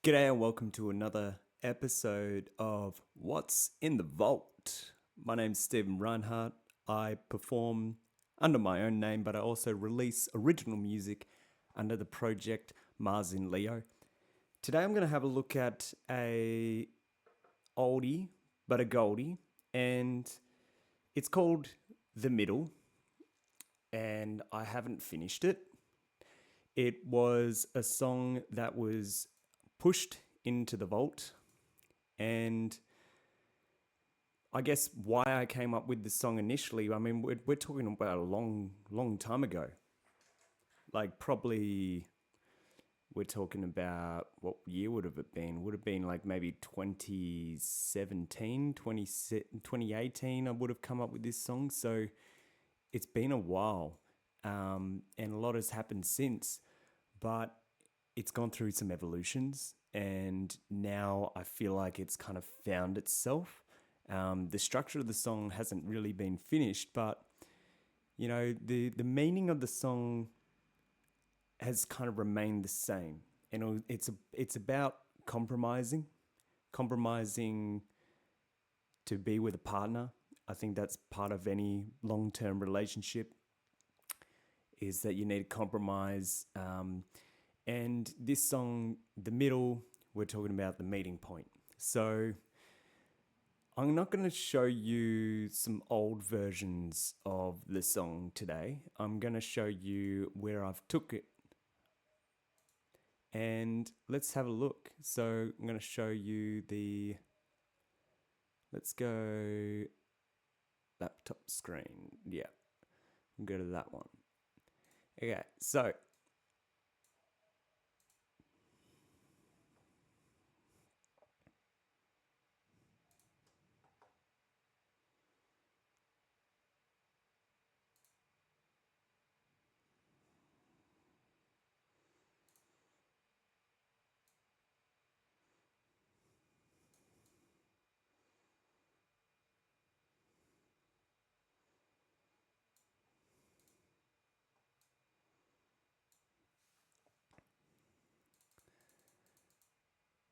G'day and welcome to another episode of What's in the Vault. My name's Stephen Reinhardt. I perform under my own name, but I also release original music under the project Mars in Leo. Today I'm going to have a look at a oldie, but a goldie, and it's called The Middle, and I haven't finished it. It was a song that was pushed into the vault, and I guess why I came up with this song initially, I mean, we're talking about a long time ago. Like probably we're talking about, what year would have it been? Would have been like maybe 2017, 2018 I would have come up with this song. So it's been a while, and a lot has happened since, but it's gone through some evolutions, and now I feel like it's kind of found itself. The structure of the song hasn't really been finished, but you know, the meaning of the song has kind of remained the same, and it's about compromising to be with a partner. I think that's part of any long-term relationship, is that you need to compromise. And this song, The Middle, we're talking about the meeting point. So I'm not going to show you some old versions of the song today. I'm going to show you where I've took it. And let's have a look. So I'm going to show you let's go laptop screen. Yeah, we'll go to that one. Okay, so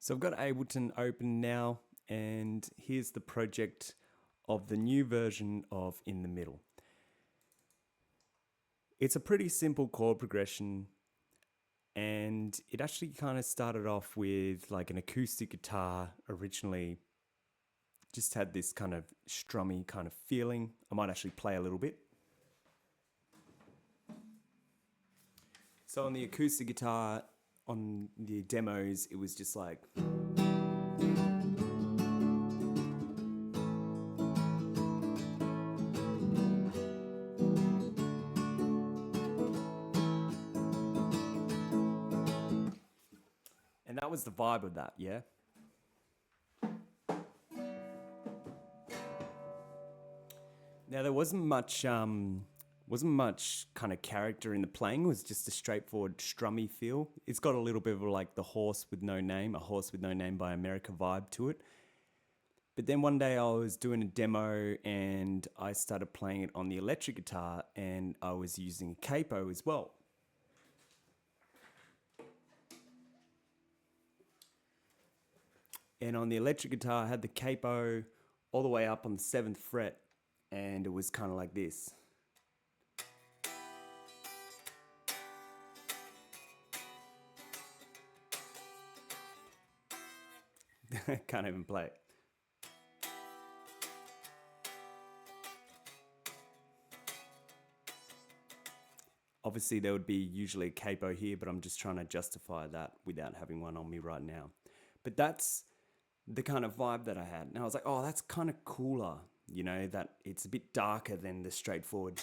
I've got Ableton open now, and here's the project of the new version of In the Middle. It's a pretty simple chord progression, and it actually kind of started off with like an acoustic guitar originally. Just had this kind of strummy kind of feeling. I might actually play a little bit. So on the acoustic guitar, on the demos, it was just like... And that was the vibe of that, yeah? Now there wasn't much kind of character in the playing. It was just a straightforward strummy feel. It's got a little bit of like The Horse with No Name, A Horse with No Name by America vibe to it. But then one day I was doing a demo and I started playing it on the electric guitar, and I was using a capo as well. And on the electric guitar, I had the capo all the way up on the 7th fret, and it was kind of like this. Can't even play it. Obviously, there would be usually a capo here, but I'm just trying to justify that without having one on me right now. But that's the kind of vibe that I had. And I was like, oh, that's kind of cooler, you know, that it's a bit darker than the straightforward.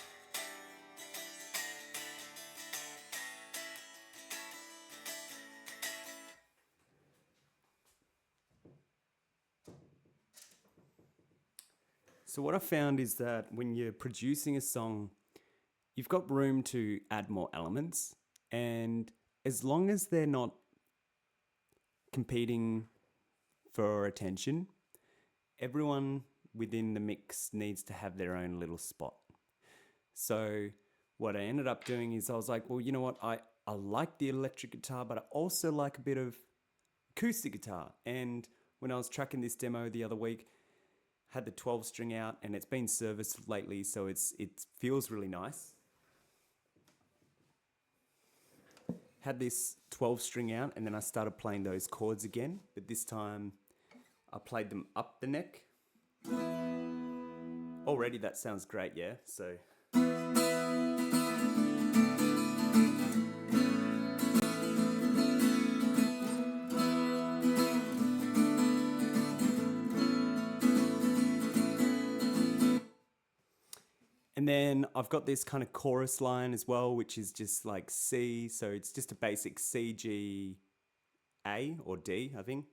So what I found is that when you're producing a song, you've got room to add more elements, and as long as they're not competing for attention, everyone within the mix needs to have their own little spot. So what I ended up doing is I was like, well, you know what? I like the electric guitar, but I also like a bit of acoustic guitar. And when I was tracking this demo the other week, had the 12 string out, and it's been serviced lately, so it feels really nice. Had this 12 string out, and then I started playing those chords again, but this time I played them up the neck. Already that sounds great, yeah? So and then I've got this kind of chorus line as well, which is just like C. So it's just a basic C, G, A or D, I think.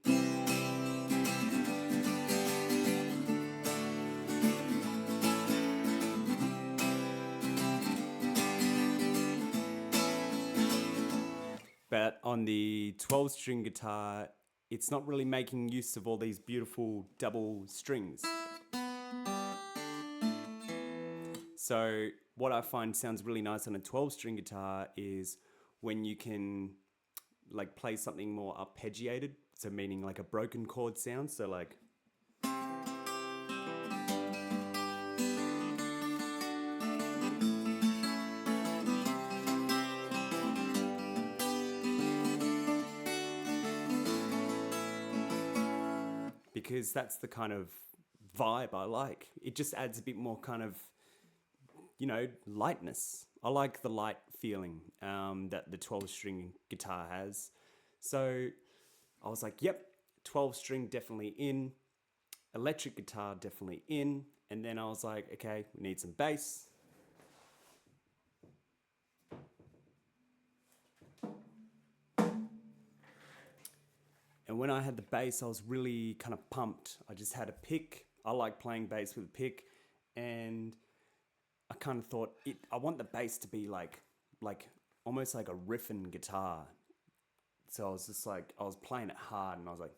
But on the 12 string guitar, it's not really making use of all these beautiful double strings. So what I find sounds really nice on a 12 string guitar is when you can like play something more arpeggiated, so meaning like a broken chord sound, so like because that's the kind of vibe I like. It just adds a bit more kind of, you know, lightness. I like the light feeling that the 12 string guitar has. So I was like, yep, 12 string definitely in, electric guitar definitely in. And then I was like, okay, we need some bass. And when I had the bass, I was really kind of pumped. I just had a pick. I like playing bass with a pick. And I kind of thought, I want the bass to be like almost like a riffing guitar. So I was just like, I was playing it hard and I was like,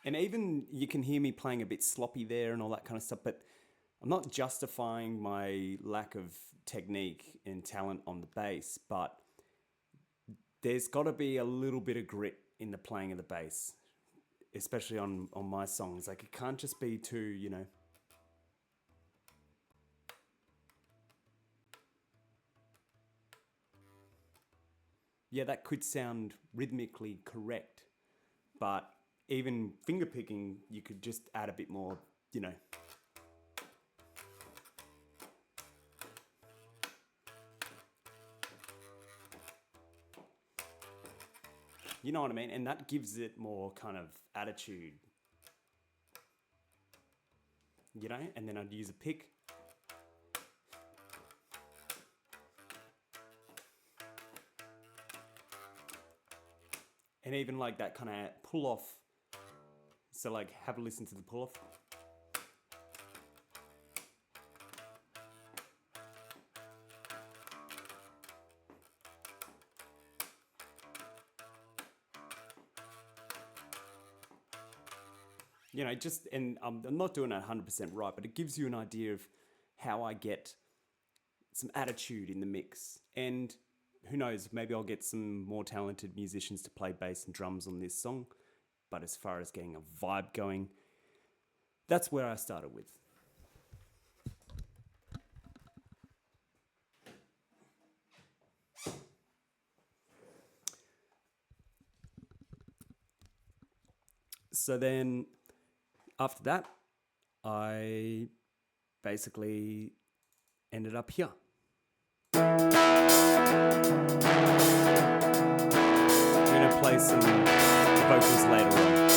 and even you can hear me playing a bit sloppy there and all that kind of stuff, but I'm not justifying my lack of technique and talent on the bass, but there's got to be a little bit of grit in the playing of the bass, especially on my songs. Like, it can't just be too, you know. Yeah, that could sound rhythmically correct, but even finger picking, you could just add a bit more, you know. You know what I mean? And that gives it more kind of attitude. You know? And then I'd use a pick. And even like that kind of pull off. So like, have a listen to the pull off. You know, just, and I'm not doing it 100% right, but it gives you an idea of how I get some attitude in the mix. And who knows, maybe I'll get some more talented musicians to play bass and drums on this song. But as far as getting a vibe going, that's where I started with. So then after that, I basically ended up here. I'm going to play some vocals later on.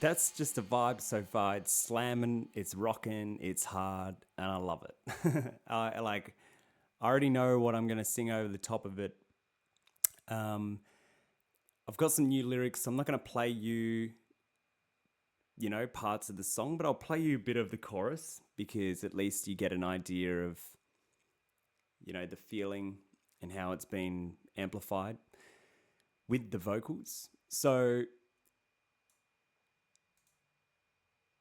that's just a vibe so far. It's slamming, it's rocking, it's hard, and I love it. I already know what I'm going to sing over the top of it. I've got some new lyrics. I'm not going to play you, parts of the song, but I'll play you a bit of the chorus because at least you get an idea of, the feeling and how it's been amplified with the vocals. So,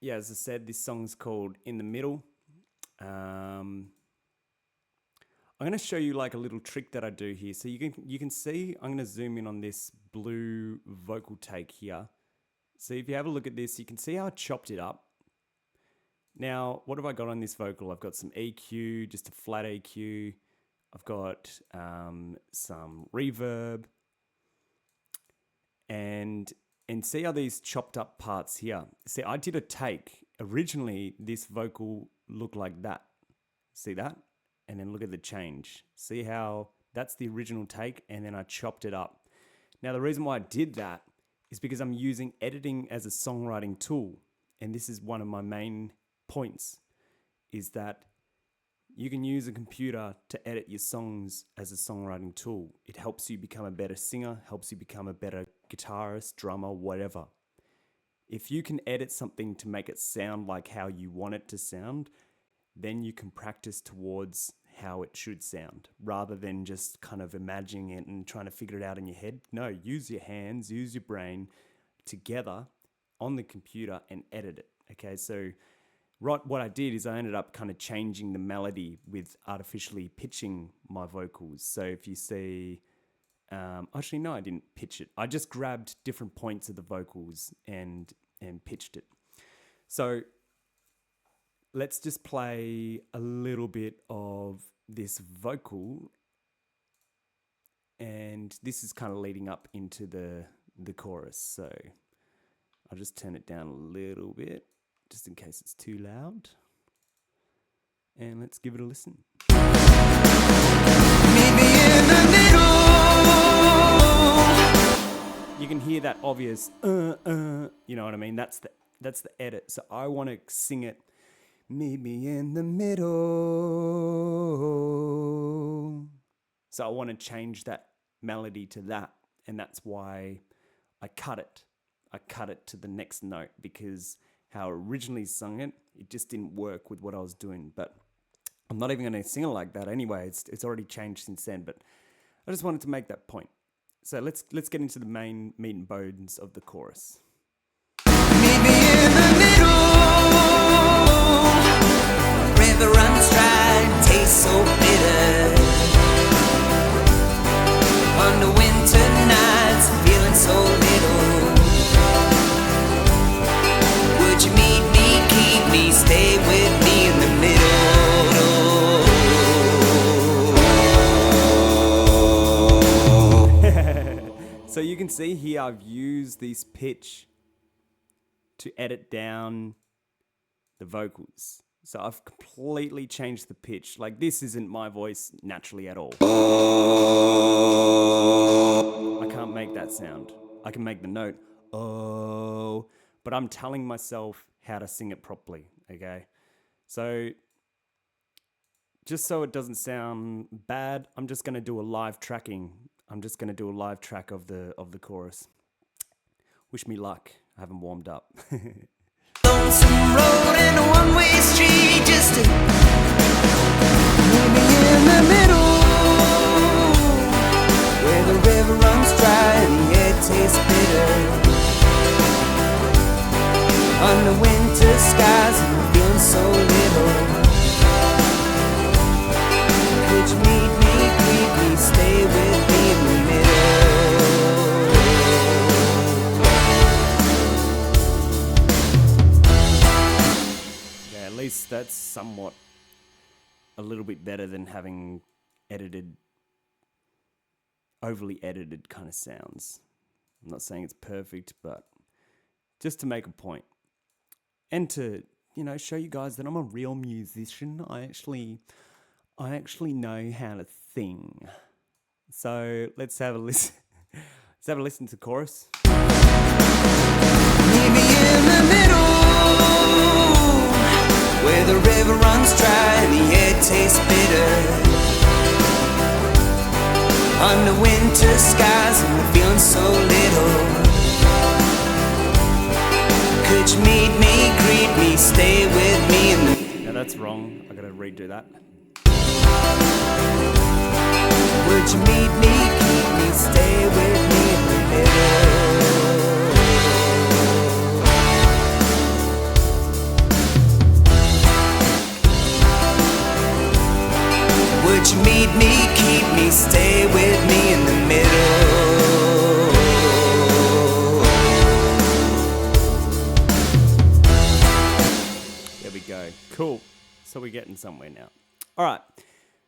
yeah, as I said, this song's called In the Middle. I'm going to show you like a little trick that I do here. So you can see, I'm going to zoom in on this blue vocal take here. So if you have a look at this, you can see how I chopped it up. Now, what have I got on this vocal? I've got some EQ, just a flat EQ. I've got some reverb. And see how these chopped up parts here. See, I did a take. Originally, this vocal looked like that. See that? And then look at the change. See how that's the original take, and then I chopped it up. Now, the reason why I did that is because I'm using editing as a songwriting tool. And this is one of my main points, is that you can use a computer to edit your songs as a songwriting tool. It helps you become a better singer, helps you become a better guitarist, drummer, whatever. If you can edit something to make it sound like how you want it to sound, then you can practice towards how it should sound rather than just kind of imagining it and trying to figure it out in your head. No, use your hands, use your brain together on the computer and edit it. Okay, so what I did is I ended up kind of changing the melody with artificially pitching my vocals. So if you see, actually no, I didn't pitch it. I just grabbed different points of the vocals and pitched it. So let's just play a little bit of this vocal, and this is kind of leading up into the chorus. So I'll just turn it down a little bit, just in case it's too loud. And let's give it a listen. You can hear that obvious, you know what I mean? That's the edit. So I want to sing it, meet me in the middle. So I want to change that melody to that. And that's why I cut it. I cut it to the next note because how I originally sung it, it just didn't work with what I was doing. But I'm not even going to sing it like that anyway. It's already changed since then. But I just wanted to make that point. So let's get into the main meat and bones of the chorus. Meet me in the middle. River runs dry, tastes so bitter. On the winter nights, feeling so little. Would you meet me, keep me, stay with me in the middle? So you can see here I've used this pitch to edit down the vocals. So I've completely changed the pitch. Like, this isn't my voice naturally at all. I can't make that sound. I can make the note, oh, but I'm telling myself how to sing it properly, okay? So just so it doesn't sound bad, I'm just going to do a live tracking. I'm just going to do a live track of the chorus. Wish me luck. I haven't warmed up. Lonesome road and a one-way street, just to meet me in the middle, where the river runs dry and the air tastes bitter. Under winter skies and I'm feeling so little. Could you meet me, greet me, stay with me in the middle? Yeah, at least that's somewhat a little bit better than having overly edited kind of sounds. I'm not saying it's perfect, but just to make a point. And to, show you guys that I'm a real musician. I actually know how to sing. So let's have a listen. Let's have a listen to the chorus. Meet me in the under winter skies and we're feeling so little. Could you meet me, greet me, stay with me in the... Now that's wrong. I gotta redo that. Would you meet me, keep me, stay with me in the middle? Would you meet me, keep me, stay with me in the middle? There we go. Cool. So we're getting somewhere now. All right.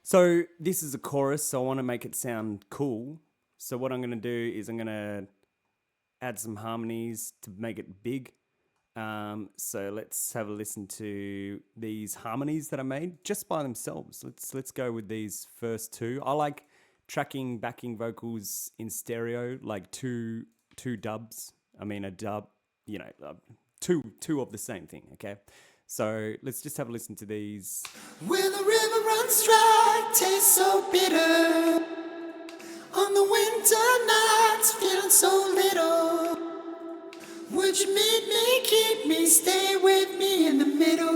So this is a chorus, so I want to make it sound cool. So what I'm going to do is I'm going to add some harmonies to make it big. So let's have a listen to these harmonies that I made just by themselves. Let's go with these first two. I like tracking backing vocals in stereo, like two dubs. I mean a dub, two of the same thing. Okay, so let's just have a listen to these. Where the river runs dry, tastes so bitter. On the winter nights, feeling so little. Would you meet me, keep me, stay with me in the middle?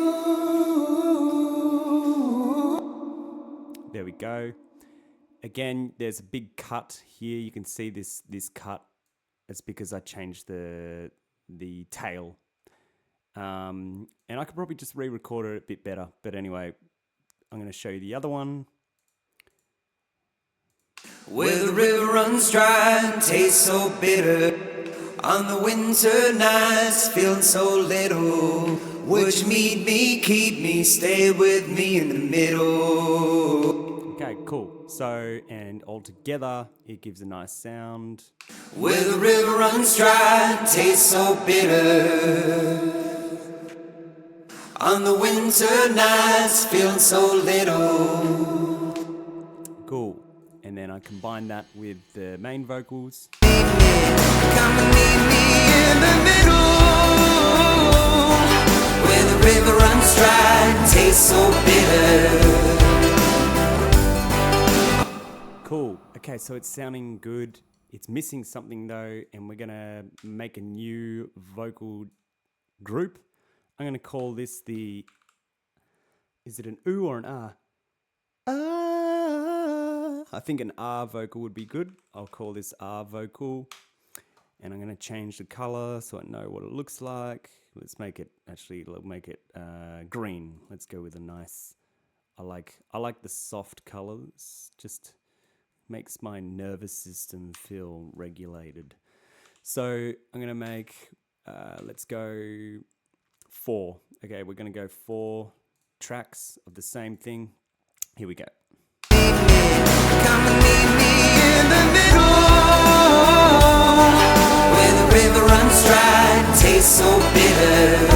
There we go. Again, there's a big cut here. You can see this cut. It's because I changed the tail. And I could probably just re-record it a bit better. But anyway, I'm going to show you the other one. Where the river runs dry and tastes so bitter. On the winter nights, feeling so little. Would you meet me, keep me, stay with me in the middle? Okay, cool. So, and all together, it gives a nice sound. Where the river runs dry and tastes so bitter. On the winter nights, feeling so little. Cool. And then I combine that with the main vocals. Come and meet me in the middle. Where the river runs dry and tastes so bitter. Cool. Okay, so it's sounding good. It's missing something though, and we're gonna make a new vocal group. I'm gonna call this the... Is it an oo or an ah? Ah. I think an ah vocal would be good. I'll call this ah vocal. And I'm going to change the color so I know what it looks like. Let's make it, green. Let's go with a nice, I like the soft colors. Just makes my nervous system feel regulated. So I'm going to make, let's go 4. Okay, we're going to go 4 tracks of the same thing. Here we go. Come and meet me in the middle. Where the river runs dry and tastes so bitter.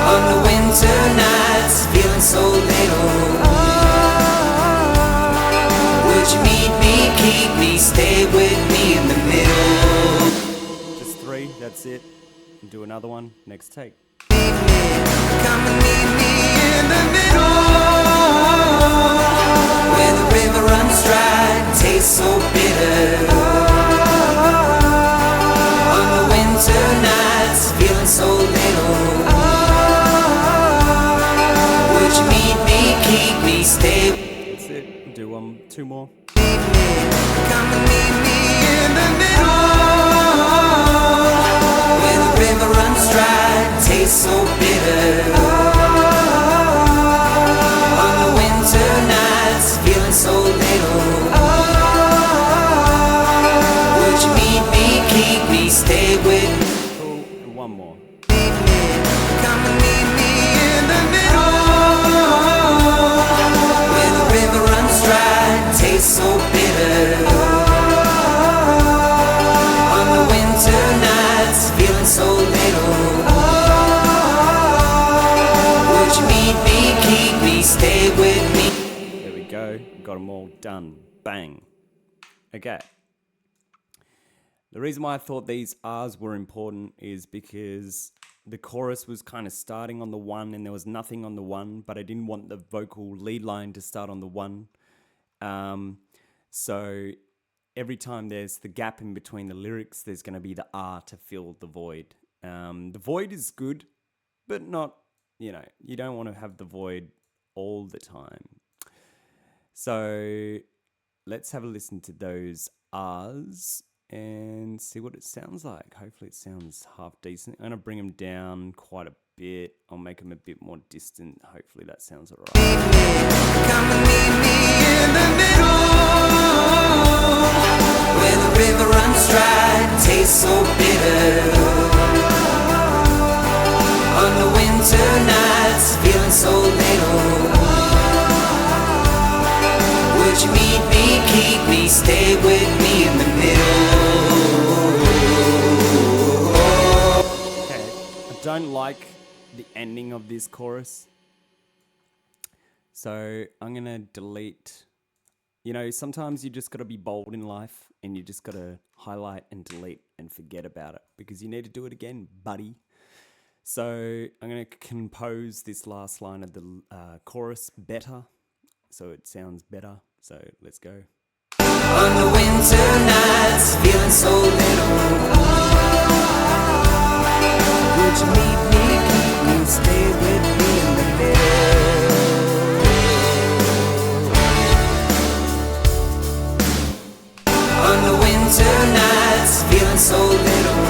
On the winter nights, feeling so little. Would you meet me, keep me, stay with me in the middle? Just 3, that's it. And do another one, next take. Come and meet me in the middle. Where the river runs dry and tastes so bitter. On the winter nights, feeling so little. Would you meet me, keep me, stay? That's it. Do 2 more. Come and meet me in the middle. Where the river runs dry and tastes so bitter. On the winter nights, feeling so little. Would you meet me, keep me, stay with me? Cool. And 1 more. Come and meet me in the middle. Where the river runs dry and tastes so bitter. On the winter nights, feeling so little. Would you meet me, keep me, stay with me? There we go. Got them all done. Bang. Okay. The reason why I thought these R's were important is because the chorus was kind of starting on the 1 and there was nothing on the 1, but I didn't want the vocal lead line to start on the 1. So every time there's the gap in between the lyrics, there's going to be the R to fill the void. The void is good, but not, you don't want to have the void all the time. So let's have a listen to those R's and see what it sounds like. Hopefully it sounds half decent. I'm going to bring them down quite a bit. I'll make them a bit more distant. Hopefully that sounds all right. Come and meet me in the middle, where the river runs dry and tastes so bitter. On the winter nights, feeling so little. Would you meet me, keep me, stay with me in the middle? Okay, I don't like the ending of this chorus. So I'm going to delete. Sometimes you just got to be bold in life and you just got to highlight and delete and forget about it because you need to do it again, buddy. So I'm going to compose this last line of the chorus better so it sounds better. So let's go. On the winter nights, feeling so little. Would you meet me, keep me, stay with me in the middle? On the winter nights, feeling so little.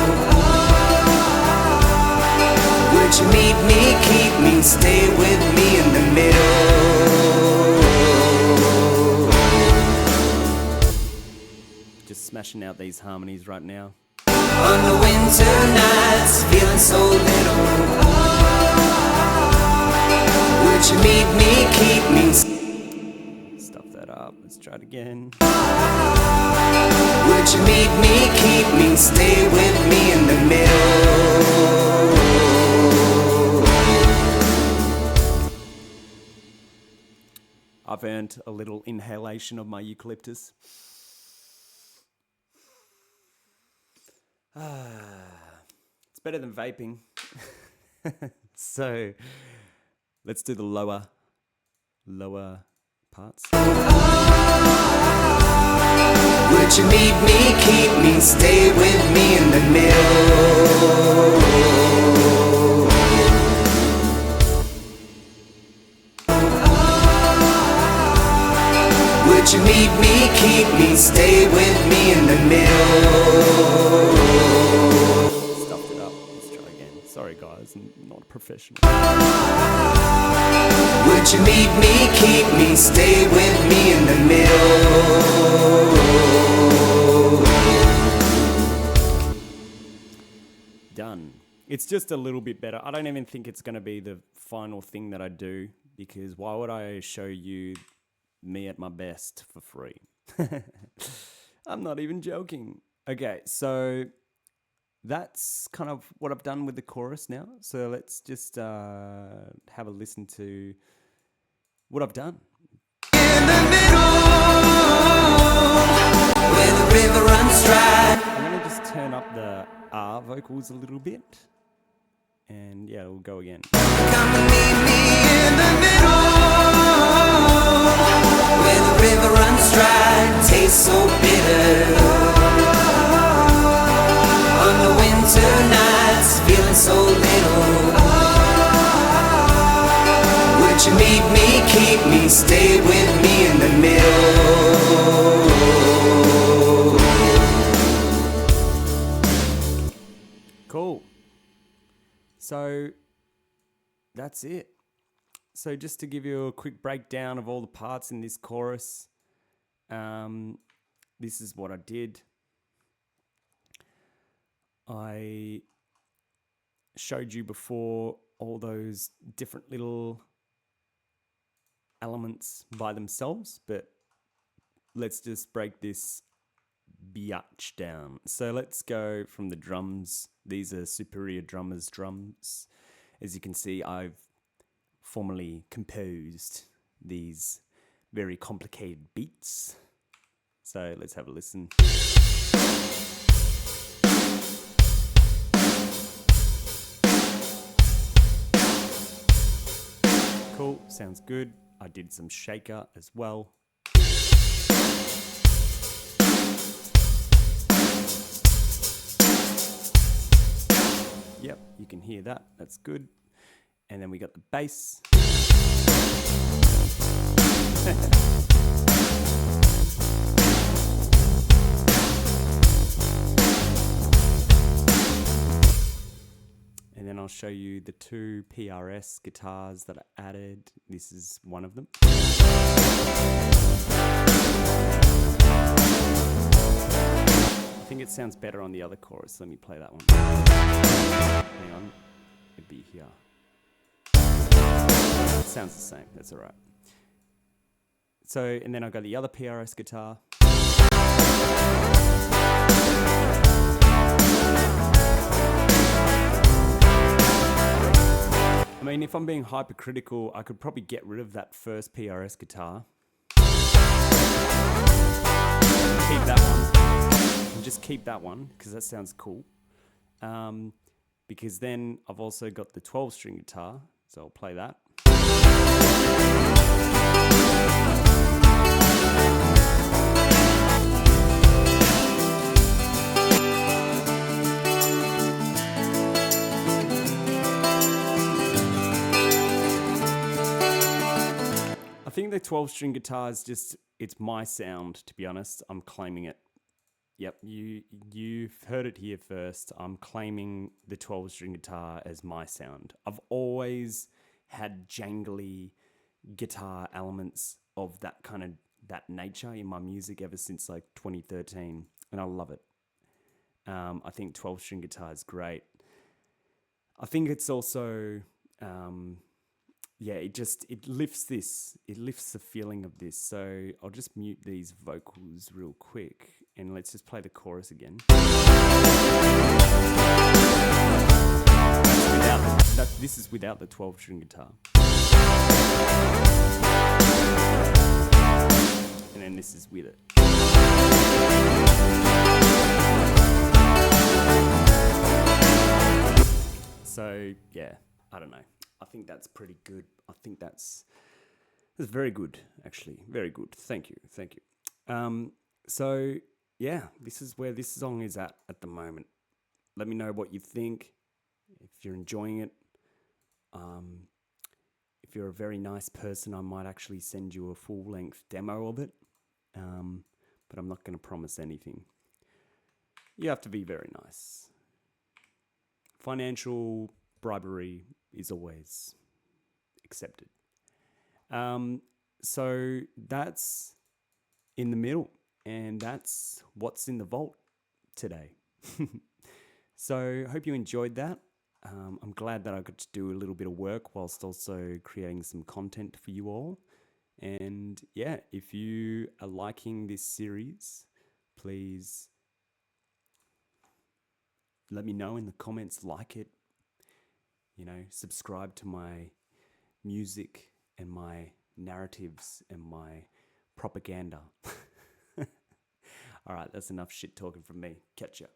Would you meet me, keep me, stay with me in the middle? Just smashing out these harmonies right now. On the winter nights, feeling so little. Would you meet me, keep me? Stuff that up. Let's try it again. Would you meet me, keep me, stay with me in the middle? I've earned a little inhalation of my eucalyptus. It's better than vaping. So let's do the lower parts. Would you meet me, keep me, stay with me in the middle? Would you meet me, keep me, stay with me in the middle? Stuffed it up. Let's try again. Sorry guys, I'm not professional. Would you meet me, keep me, stay with me in the middle? Done. It's just a little bit better. I don't even think it's going to be the final thing that I do because why would I show you me at my best for free? I'm not even joking. Okay, so that's kind of what I've done with the chorus now. So let's just have a listen to what I've done. In the middle, where the river runs dry. I'm going to just turn up the R vocals a little bit. And yeah, we'll go again. Come and meet me in the middle, where the river runs dry and tastes so bitter. On the winter nights, feeling so little. Would you meet me, keep me, stay with me in the middle? Cool. So that's it. So just to give you a quick breakdown of all the parts in this chorus, this is what I did. I showed you before all those different little elements by themselves, but let's just break this biatch down. So let's go from the drums. These are Superior Drummers drums. As you can see, I've formally composed these very complicated beats. So let's have a listen. Cool, sounds good. I did some shaker as well. Yep, you can hear that. That's good. And then we got the bass. And then I'll show you the 2 PRS guitars that I added. This is one of them. I think it sounds better on the other chorus. Let me play that one. Hang on. It'd be here. It sounds the same. That's all right. So, and then I've got the other PRS guitar. I mean, if I'm being hypercritical, I could probably get rid of that first PRS guitar. Keep that one. And just keep that one, because that sounds cool. Because then I've also got the 12-string guitar, so I'll play that. I think the 12-string guitar is just, it's my sound, to be honest. I'm claiming it. Yep, you've heard it here first. I'm claiming the 12-string guitar as my sound. I've always had jangly guitar elements of that kind of, that nature in my music ever since like 2013, and I love it. I think 12-string guitar is great. I think it's also... yeah, it lifts the feeling of this. So I'll just mute these vocals real quick and let's just play the chorus again. This is without the 12-string guitar. And then this is with it. So yeah, I don't know. I think that's pretty good. I think that's very good, actually. Very good. Thank you. So, yeah, this is where this song is at the moment. Let me know what you think, if you're enjoying it. If you're a very nice person, I might actually send you a full-length demo of it. But I'm not going to promise anything. You have to be very nice. Financial bribery is always accepted. So that's in the middle, and that's what's in the vault today. So hope you enjoyed that. I'm glad that I got to do a little bit of work whilst also creating some content for you all. And yeah, if you are liking this series, please let me know in the comments, like it. You know, subscribe to my music and my narratives and my propaganda. All right, that's enough shit talking from me. Catch ya.